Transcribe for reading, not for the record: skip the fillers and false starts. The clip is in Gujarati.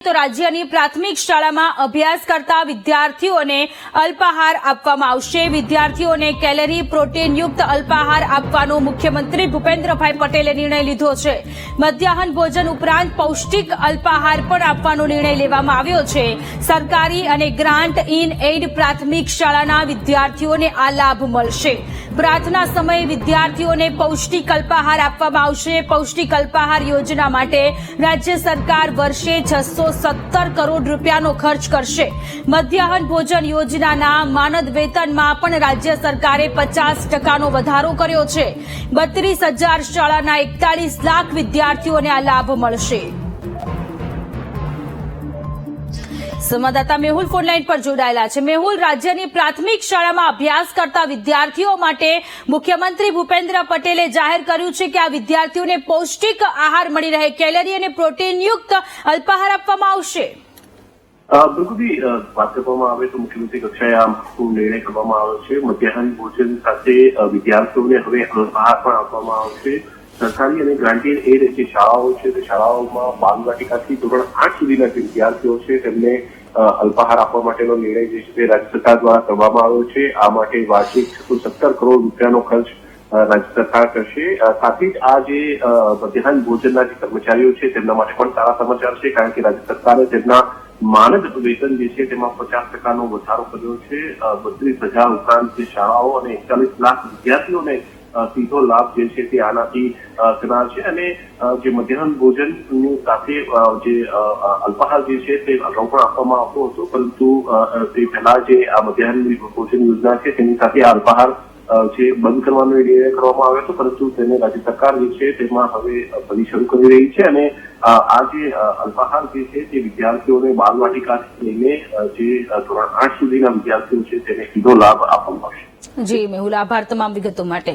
તો રાજ્યની પ્રાથમિક શાળામાં અભ્યાસ કરતા વિદ્યાર્થીઓને અલ્પાહાર આપવામાં આવશે। વિદ્યાર્થીઓને કેલરી પ્રોટીનયુક્ત અલ્પાહાર આપવાનો મુખ્યમંત્રી ભૂપેન્દ્રભાઈ પટેલે નિર્ણય લીધો છે। મધ્યાહન ભોજન ઉપરાંત પૌષ્ટિક અલ્પાહાર પણ આપવાનો નિર્ણય લેવામાં આવ્યો છે। સરકારી અને ગ્રાન્ટ ઇન એઇડ પ્રાથમિક શાળાના વિદ્યાર્થીઓને આ લાભ મળશે। પ્રાર્થના સમયે વિદ્યાર્થીઓને પૌષ્ટિક અલ્પાહાર આપવામાં આવશે। પૌષ્ટિક અલ્પાહાર યોજના માટે રાજ્ય સરકાર વર્ષે 617 કરોડ રૂપિયાનો ખર્ચ કરશે। મધ્યાહન ભોજન યોજનાના માનદ વેતનમાં પણ રાજ્ય સરકારે 50% વધારો કર્યો છે। 32,000 શાળાના 41 લાખ વિદ્યાર્થીઓને આ લાભ મળશે। સંવાદદાતા મેહુલ ફોનલાઈન પર જોડાયેલા છે। મેહુલ, રાજ્યની પ્રાથમિક શાળામાં અભ્યાસ કરતા વિદ્યાર્થીઓ માટે મુખ્યમંત્રી ભૂપેન્દ્ર પટેલે જાહેર કર્યું છે કે આ વિદ્યાર્થીઓને પૌષ્ટિક આહાર મળી રહે, કેલરી અને પ્રોટીનયુક્ત અલ્પાહાર આપવામાં આવશે। બિલકુલ વાત કરવામાં આવે તો મુખ્યમંત્રી કક્ષાએ આ નિર્ણય કરવામાં આવ્યો છે। મધ્યાહન ભોજન સાથે વિદ્યાર્થીઓને હવે અલ્પાહાર પણ આપવામાં આવશે। સરકારી અને ગ્રાન્ટેડ એડ જે શાળાઓ છે તે શાળાઓમાં બાલવાટિકાથી ધોરણ 8 સુધીના જે વિદ્યાર્થીઓ છે તેમને અલ્પાહાર આપવા માટેનો નિર્ણય જે છે તે રાજ્ય સરકાર દ્વારા કરવામાં આવ્યો છે। આ માટે વાર્ષિક 617 કરોડ રૂપિયાનો ખર્ચ રાજ્ય સરકાર કરશે। સાથે જ આ જે મધ્યાહન ભોજનના જે કર્મચારીઓ છે તેમના માટે પણ સારા સમાચાર છે, કારણ કે રાજ્ય સરકારે તેમના માનદ વેતન જે છે તેમાં 50%નો વધારો કર્યો છે। 32,000 ઉપરાંત જે શાળાઓ અને 41 લાખ વિદ્યાર્થીઓને સીધો લાભ જે છે તે આનાથી થનાર છે। અને જે મધ્યાહન ભોજનની સાથે જે અલ્પાહાર જે છે તે અગાઉ પણ આપવામાં આવતો હતો, પરંતુ તે પહેલા જે આ મધ્યાહન ભોજન યોજના છે તેની સાથે આ અલ્પાહાર જે બંધ કરવાનો નિર્ણય કરવામાં આવ્યો હતો, પરંતુ તેને રાજ્ય સરકાર જે છે તેમાં હવે ફરી શરૂ કરી રહી છે। અને આ જે અલ્પાહાર જે છે તે વિદ્યાર્થીઓને બાલવાટિકાથી લઈને જે ધોરણ 8 સુધીના વિદ્યાર્થીઓ છે તેને સીધો લાભ આપવામાં આવશે। જી મેહુલ, આભાર તમામ વિગતો માટે।